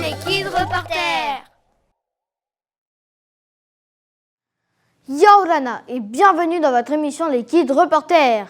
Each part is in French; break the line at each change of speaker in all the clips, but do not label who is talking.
les Kids Reporters.
Yaorana et bienvenue dans votre émission Les Kids Reporters.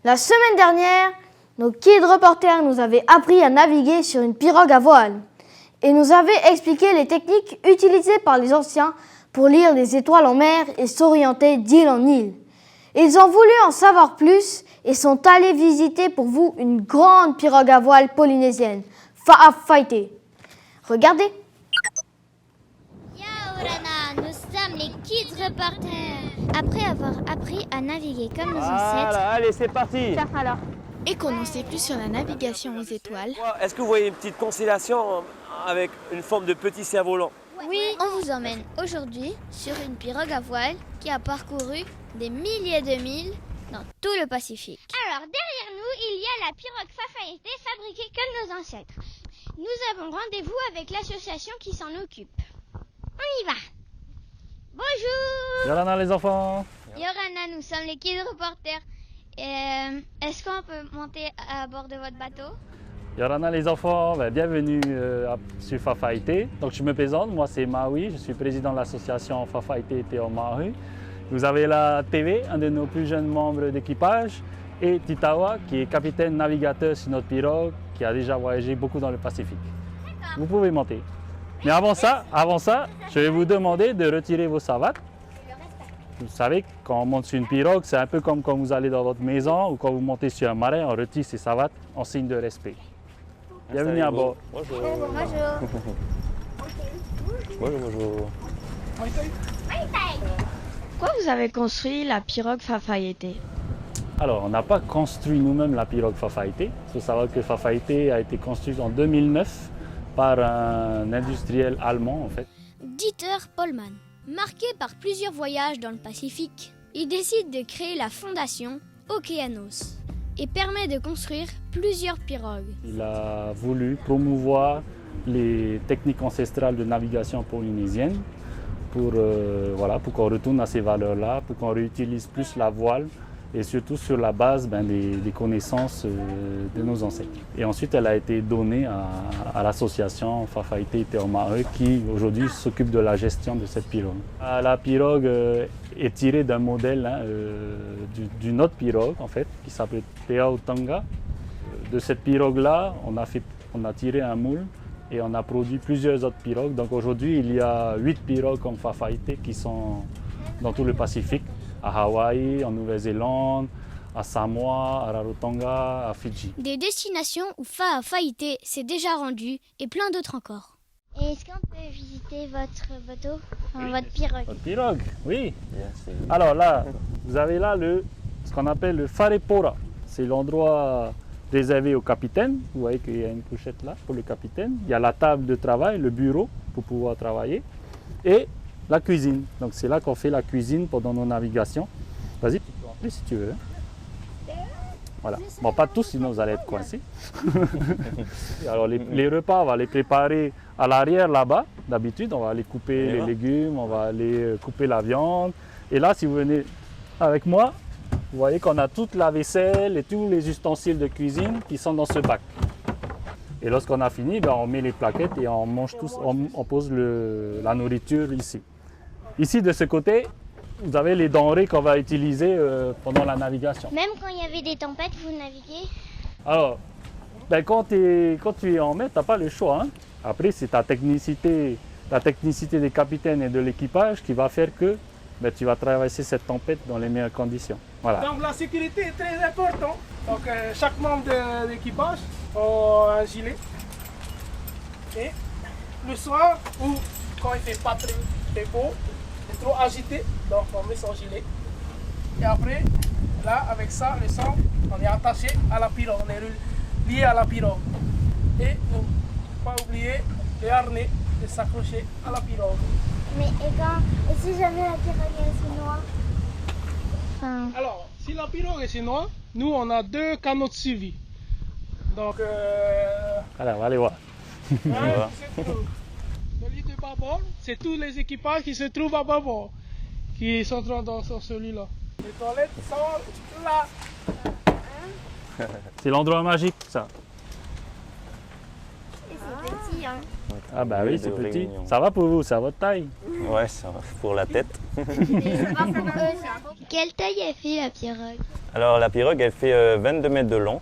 La semaine dernière, nos Kids Reporters nous avaient appris à naviguer sur une pirogue à voile et nous avaient expliqué les techniques utilisées par les anciens pour lire les étoiles en mer et s'orienter d'île en île. Ils ont voulu en savoir plus et sont allés visiter pour vous une grande pirogue à voile polynésienne, Fa'afaite. Regardez.
Yaorana, nous sommes les Kids Reporters. Après avoir appris à naviguer comme nos ancêtres,
Allez, c'est parti.
Et qu'on en sait plus sur la navigation aux étoiles.
Est-ce que vous voyez une petite constellation avec une forme de petit cerf-volant?
oui, on vous emmène aujourd'hui sur une pirogue à voile qui a parcouru des milliers de milles dans tout le Pacifique. Alors, derrière nous, il y a la pirogue Fa'afaite fabriquée comme nos ancêtres. Nous avons rendez-vous avec l'association qui s'en occupe. On y va. Bonjour.
Yorana les enfants.
Yorana, nous sommes les Kids Reporters. Est-ce qu'on peut monter à bord de votre bateau?
Yorana les enfants, bienvenue sur Fa'afaite. Donc je me présente, moi c'est Maui, je suis président de l'association Fa'afaite Te Omahu. Vous avez la TV, un de nos plus jeunes membres d'équipage, et Titawa qui est capitaine navigateur sur notre pirogue, qui a déjà voyagé beaucoup dans le Pacifique. Vous pouvez monter. Mais avant ça, je vais vous demander de retirer vos savates. Vous savez, quand on monte sur une pirogue, c'est un peu comme quand vous allez dans votre maison ou quand vous montez sur un marin, on retire ses savates en signe de respect. Bienvenue à bord.
Bonjour.
Bonjour.
Pourquoi vous avez construit la pirogue Fa'afaite?
Alors, on n'a pas construit nous-mêmes la pirogue Fa'afaite. Il faut savoir que Fa'afaite a été construite en 2009 par un industriel allemand en fait.
Dieter Pollmann. Marqué par plusieurs voyages dans le Pacifique, il décide de créer la fondation Okeanos et permet de construire plusieurs pirogues.
Il a voulu promouvoir les techniques ancestrales de navigation polynésienne pour qu'on retourne à ces valeurs-là, pour qu'on réutilise plus la voile et surtout sur la base des connaissances de nos ancêtres. Et ensuite, elle a été donnée à l'association Fa'afaite Te Omahu qui aujourd'hui s'occupe de la gestion de cette pirogue. La pirogue est tirée d'un modèle d'une autre pirogue en fait, qui s'appelle Te Autanga. De cette pirogue-là, on a tiré un moule et on a produit plusieurs autres pirogues. Donc aujourd'hui, il y a 8 pirogues comme Fa'afaite qui sont dans tout le Pacifique, à Hawaï, en Nouvelle-Zélande, à Samoa, à Rarotonga, à Fidji.
Des destinations où Fa'afaite s'est déjà rendu et plein d'autres encore. Et est-ce qu'on peut visiter votre bateau, votre pirogue?
Votre pirogue, oui. Alors là, vous avez là ce qu'on appelle le Farepora. C'est l'endroit réservé au capitaine. Vous voyez qu'il y a une couchette là pour le capitaine. Il y a la table de travail, le bureau pour pouvoir travailler. Et la cuisine. Donc c'est là qu'on fait la cuisine pendant nos navigations. Vas-y, tu peux entrer si tu veux. Voilà. Bon, pas tous, sinon vous allez être coincés. Alors les repas, on va les préparer à l'arrière là-bas. D'habitude, on va aller couper les légumes, on va aller couper la viande. Et là, si vous venez avec moi, vous voyez qu'on a toute la vaisselle et tous les ustensiles de cuisine qui sont dans ce bac. Et lorsqu'on a fini, on met les plaquettes et on mange tous, on pose la nourriture ici. Ici, de ce côté, vous avez les denrées qu'on va utiliser pendant la navigation.
Même quand il y avait des tempêtes, vous naviguez?
Alors, quand tu es en mer, tu n'as pas le choix. Hein. Après, c'est la technicité des capitaines et de l'équipage qui va faire que tu vas traverser cette tempête dans les meilleures conditions. Voilà.
Donc la sécurité est très importante. Donc chaque membre de l'équipage a un gilet. Et le soir, ou quand il ne fait pas très beau, c'est trop agité, donc on met son gilet. Et après, là, avec ça, le sang, on est attaché à la pirogue, on est lié à la pirogue. Et ne pas oublier les harnais de s'accrocher à la pirogue.
Mais et si jamais la pirogue est noire?
Alors, si la pirogue est noire, nous on a 2 canaux de suivi. Donc,
Alors, on va aller voir.
Le lit de bâbord, c'est tous les équipages qui se trouvent à bâbord qui sont dans celui-là. Les toilettes sont là.
C'est l'endroit magique, ça.
Et c'est petit. petit. Hein.
Ah bah oui,
Lieu
c'est
de
petit.
réunion.
Ça va pour vous, c'est à votre taille.
Ouais, ça va pour la tête.
Quelle taille elle fait la pirogue?
Alors la pirogue, elle fait 22 mètres de long,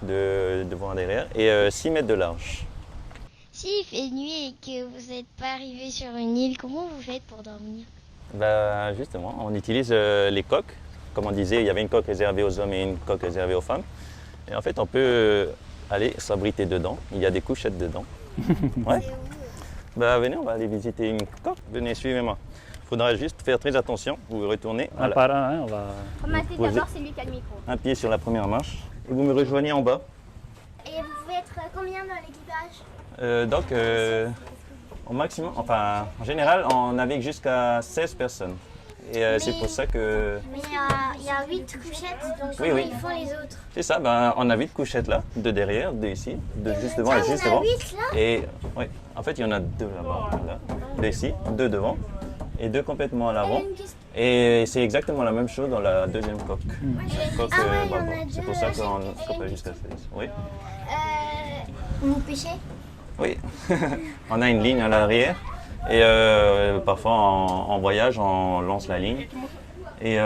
de devant à derrière, et 6 mètres de large.
S'il fait nuit et que vous n'êtes pas arrivé sur une île, comment vous faites pour dormir?
Bah, justement, on utilise les coques. Comme on disait, il y avait une coque réservée aux hommes et une coque réservée aux femmes. Et en fait, on peut aller s'abriter dedans. Il y a des couchettes dedans. Ouais. Bah, venez, on va aller visiter une coque. Venez, suivez-moi. Il faudra juste faire très attention. Vous retournez.
Un par un, hein, on va...
Rematez
Posez.
d'abord, c'est lui qui a le micro.
Un pied sur la première marche. Et vous me rejoignez en bas.
Et vous pouvez être combien dans l'équipage?
Au maximum, enfin, en général, on navigue jusqu'à 16 personnes. Et c'est pour ça que...
Mais il y a 8 couchettes, donc
Oui, oui.
ils font les autres?
C'est ça, ben, on a 8 couchettes là, 2 derrière, 2 ici, 2 juste devant et juste devant.
8 là?
Et oui, en fait, il y en a 2 là-bas, là, 2 ici, 2 devant et 2 complètement à l'avant. Et c'est exactement la même chose dans la deuxième coque. La coque, barbare. C'est pour ça qu'on peut jusqu'à 16. Oui.
Vous pêchez?
Oui, on a une ligne à l'arrière et parfois en voyage on lance la ligne et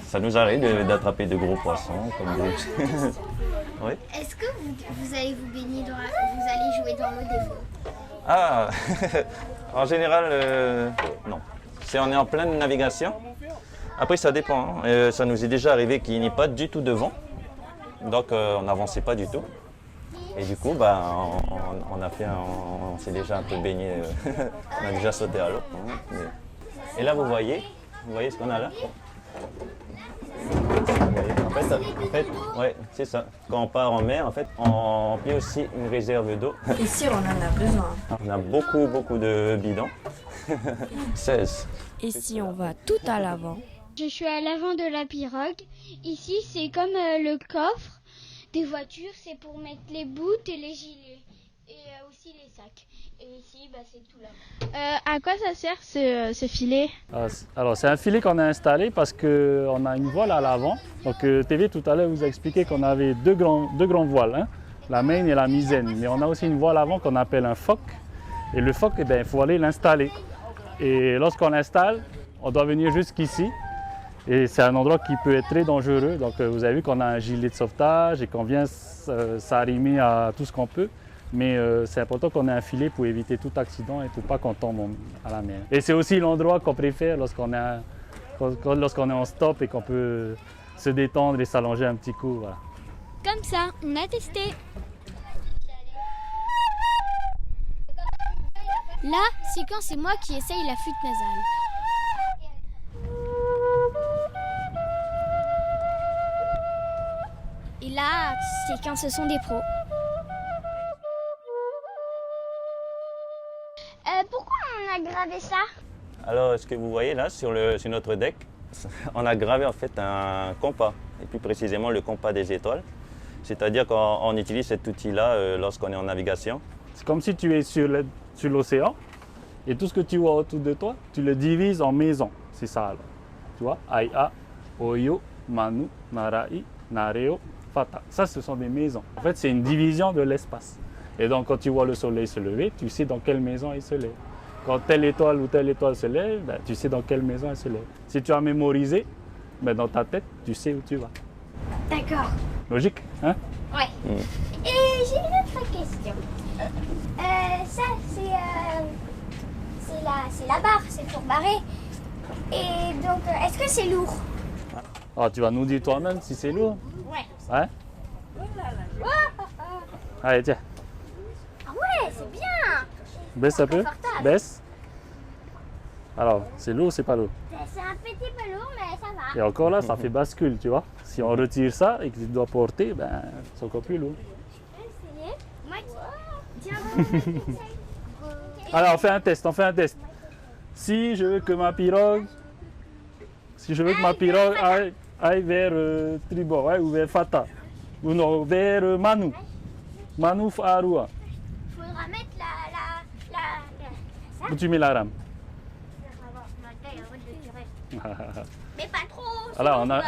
ça nous arrive d'attraper de gros poissons comme des... Oui.
Est-ce que vous allez vous baigner dans vous allez jouer dans l'eau des fois?
Ah, en général non. On est en pleine navigation. Après ça dépend, hein. Ça nous est déjà arrivé qu'il n'y ait pas du tout de vent, donc on n'avançait pas du tout. Et du coup, bah, on s'est déjà un peu baigné, on a déjà sauté à l'eau. Hein, et là, vous voyez ce qu'on a là? En fait, ouais, c'est ça. Quand on part en mer, en fait, on remplit aussi une réserve d'eau.
Ici, on en a besoin.
On a beaucoup de bidons. 16.
Et si on va tout à l'avant?
Je suis à l'avant de la pirogue. Ici, c'est comme le coffre des voitures, c'est pour mettre les bouts et les gilets. Et aussi les sacs. Et ici, bah, c'est tout là.
À quoi ça sert ce filet?
Alors c'est un filet qu'on a installé parce qu'on a une voile à l'avant. Donc TV tout à l'heure vous a expliqué qu'on avait deux grands voiles, hein, la main et la misaine. Mais on a aussi une voile avant qu'on appelle un foc. Et le foc, eh bien, il faut aller l'installer. Et lorsqu'on l'installe, on doit venir jusqu'ici. Et c'est un endroit qui peut être très dangereux. Donc vous avez vu qu'on a un gilet de sauvetage et qu'on vient s'arrimer à tout ce qu'on peut. Mais c'est important qu'on ait un filet pour éviter tout accident et pour pas qu'on tombe à la mer. Et c'est aussi l'endroit qu'on préfère lorsqu'on est en stop et qu'on peut se détendre et s'allonger un petit coup. Voilà.
Comme ça, on a testé. Là, c'est quand c'est moi qui essaye la flûte nasale. Et là, c'est quand ce sont des pros. Pourquoi on a gravé ça?
Alors, ce que vous voyez là sur notre deck, on a gravé en fait un compas, et plus précisément le compas des étoiles. C'est-à-dire qu'on utilise cet outil-là lorsqu'on est en navigation.
C'est comme si tu es sur l'océan et tout ce que tu vois autour de toi, tu le divises en maisons. C'est ça alors. Tu vois, Aia, Oyo, Manu, Narai, Nareo, Fata. Ça, ce sont des maisons. En fait, c'est une division de l'espace. Et donc, quand tu vois le soleil se lever, tu sais dans quelle maison il se lève. Quand telle étoile ou telle étoile se lève, ben, tu sais dans quelle maison elle se lève. Si tu as mémorisé, ben, dans ta tête, tu sais où tu vas.
D'accord.
Logique, hein?
Ouais. Et j'ai une autre question. Ça, c'est la barre, c'est pour barrer. Et donc, est-ce que c'est lourd?
Alors, tu vas nous dire toi-même si c'est lourd.
Ouais.
Hein? Allez, tiens.
Ah ouais, c'est bien.
Baisse un peu.
Confortable.
Baisse. Alors, c'est lourd ou c'est pas lourd?
C'est un petit peu lourd, mais ça va.
Et encore là, ça fait bascule, tu vois. Si on retire ça et que tu dois porter, ben, c'est encore plus lourd.
Moi, tiens.
Alors, on fait un test, Si je veux que ma pirogue, aille vers Tribord, ouais, ou vers Fata, ou non, vers Manu Arua,
Faudra mettre ça.
où tu mets la rame.
Mais pas trop.
Alors, on a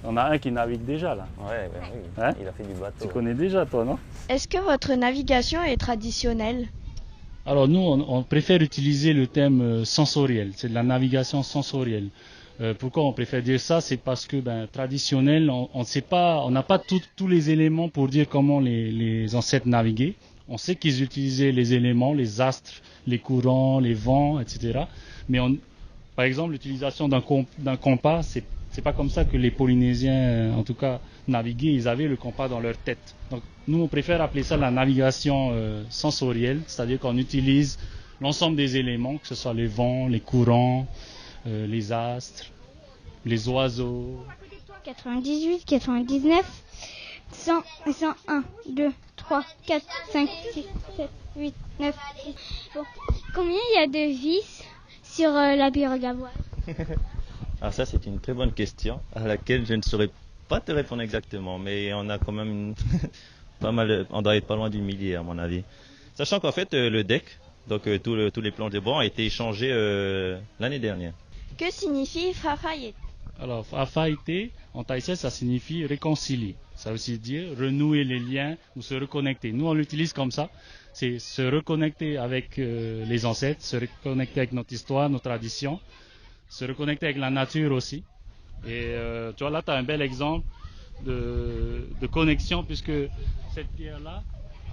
Voilà.
un qui navigue déjà là.
Ouais, ben oui,
Hein?
il a fait du bateau.
Tu connais déjà toi, non?
Est-ce que votre navigation est traditionnelle?
Alors nous, on préfère utiliser le thème sensoriel, c'est de la navigation sensorielle. Pourquoi on préfère dire ça? C'est parce que traditionnel, on sait pas, on n'a pas tous les éléments pour dire comment les ancêtres naviguaient. On sait qu'ils utilisaient les éléments, les astres, les courants, les vents, etc. Mais par exemple, l'utilisation d'un compas, c'est pas comme ça que les Polynésiens, en tout cas, naviguaient. Ils avaient le compas dans leur tête. Donc nous, on préfère appeler ça la navigation sensorielle, c'est-à-dire qu'on utilise l'ensemble des éléments, que ce soit les vents, les courants, les astres, les oiseaux.
98, 99, 100, 101, 2, 3, 4, 5, 6, 7, 8, 9, 10. Bon. Combien il y a de vis sur la pirogue à voile?
Alors ça, c'est une très bonne question à laquelle je ne saurais pas te répondre exactement, mais on a quand même pas mal, on doit être pas loin du millier à mon avis. Sachant qu'en fait, le deck, donc tous les planches de bois ont été échangés l'année dernière.
Que signifie Fafayette?
Alors, Fafaïté, en thaïsien, ça signifie réconcilier. Ça veut aussi dire renouer les liens ou se reconnecter. Nous, on l'utilise comme ça. C'est se reconnecter avec les ancêtres, se reconnecter avec notre histoire, nos traditions, se reconnecter avec la nature aussi. Et tu vois, là, tu as un bel exemple de connexion, puisque cette pierre-là,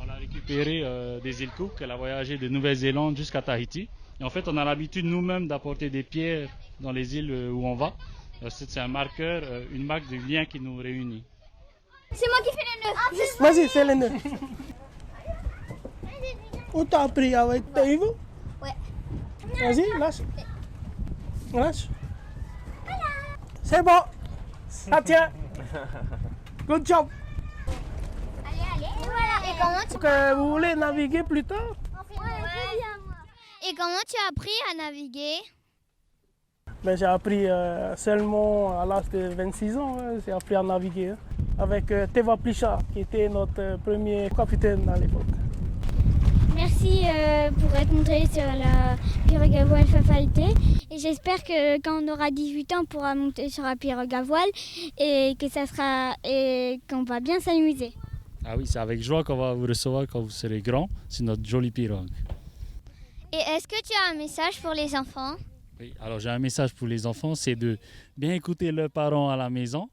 on l'a récupérée des îles Cook. Elle a voyagé de Nouvelle-Zélande jusqu'à Tahiti. Et en fait, on a l'habitude nous-mêmes d'apporter des pierres dans les îles où on va. C'est un marqueur, une marque du lien qui nous réunit.
C'est moi qui fais les nœuds.
Vas-y, fais les nœuds. Où t'as appris avec tes hivos?
Ouais.
Vas-y, lâche. Lâche. C'est bon. Ça tient. Good job.
Allez. Et voilà. Et comment tu...
Donc, vous voulez naviguer plus tard?
Et comment tu as appris à naviguer?
J'ai appris seulement à l'âge de 26 ans. J'ai appris à naviguer avec Teva Plisha, qui était notre premier capitaine à l'époque.
Merci pour être monté sur la pirogue à voile Fafaïté. Et j'espère que quand on aura 18 ans, on pourra monter sur la pirogue à voile et qu'on va bien s'amuser.
Ah oui, c'est avec joie qu'on va vous recevoir quand vous serez grand. C'est notre jolie pirogue.
Et est-ce que tu as un message pour les enfants?
Oui, alors j'ai un message pour les enfants, c'est de bien écouter leurs parents à la maison,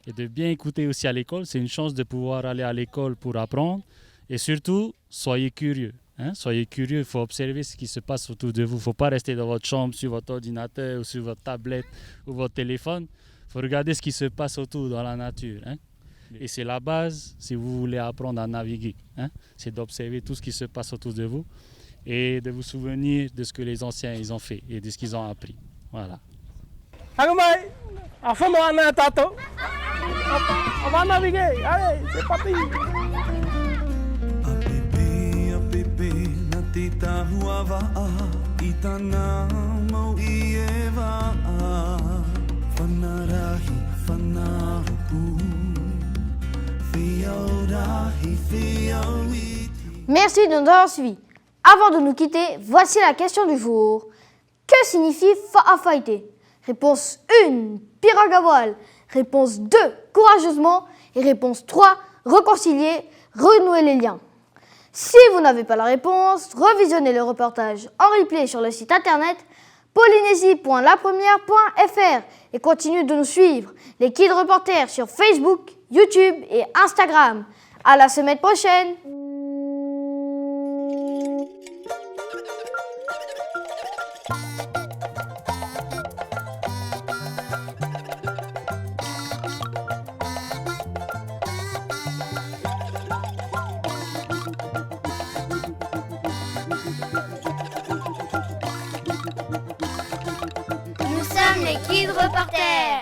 et de bien écouter aussi à l'école. C'est une chance de pouvoir aller à l'école pour apprendre. Et surtout, soyez curieux. Soyez curieux, il faut observer ce qui se passe autour de vous. Il ne faut pas rester dans votre chambre, sur votre ordinateur, ou sur votre tablette ou votre téléphone. Il faut regarder ce qui se passe autour dans la nature. Et c'est la base si vous voulez apprendre à naviguer. C'est d'observer tout ce qui se passe autour de vous et de vous souvenir de ce que les anciens ils ont fait et de ce qu'ils ont appris. Voilà.
Agumai, à fond on a un tato. On va naviguer. Allez, c'est parti.
Merci de nous avoir suivis. Avant de nous quitter, voici la question du jour. Que signifie Fa'afaïté? Réponse 1, pirogue à voile. Réponse 2, courageusement. Et réponse 3, réconcilier, renouer les liens. Si vous n'avez pas la réponse, revisionnez le reportage en replay sur le site internet polynésie.lapremière.fr et continuez de nous suivre, les Kids Reporters sur Facebook, YouTube et Instagram. À la semaine prochaine!
Nous sommes les Kids Reporters.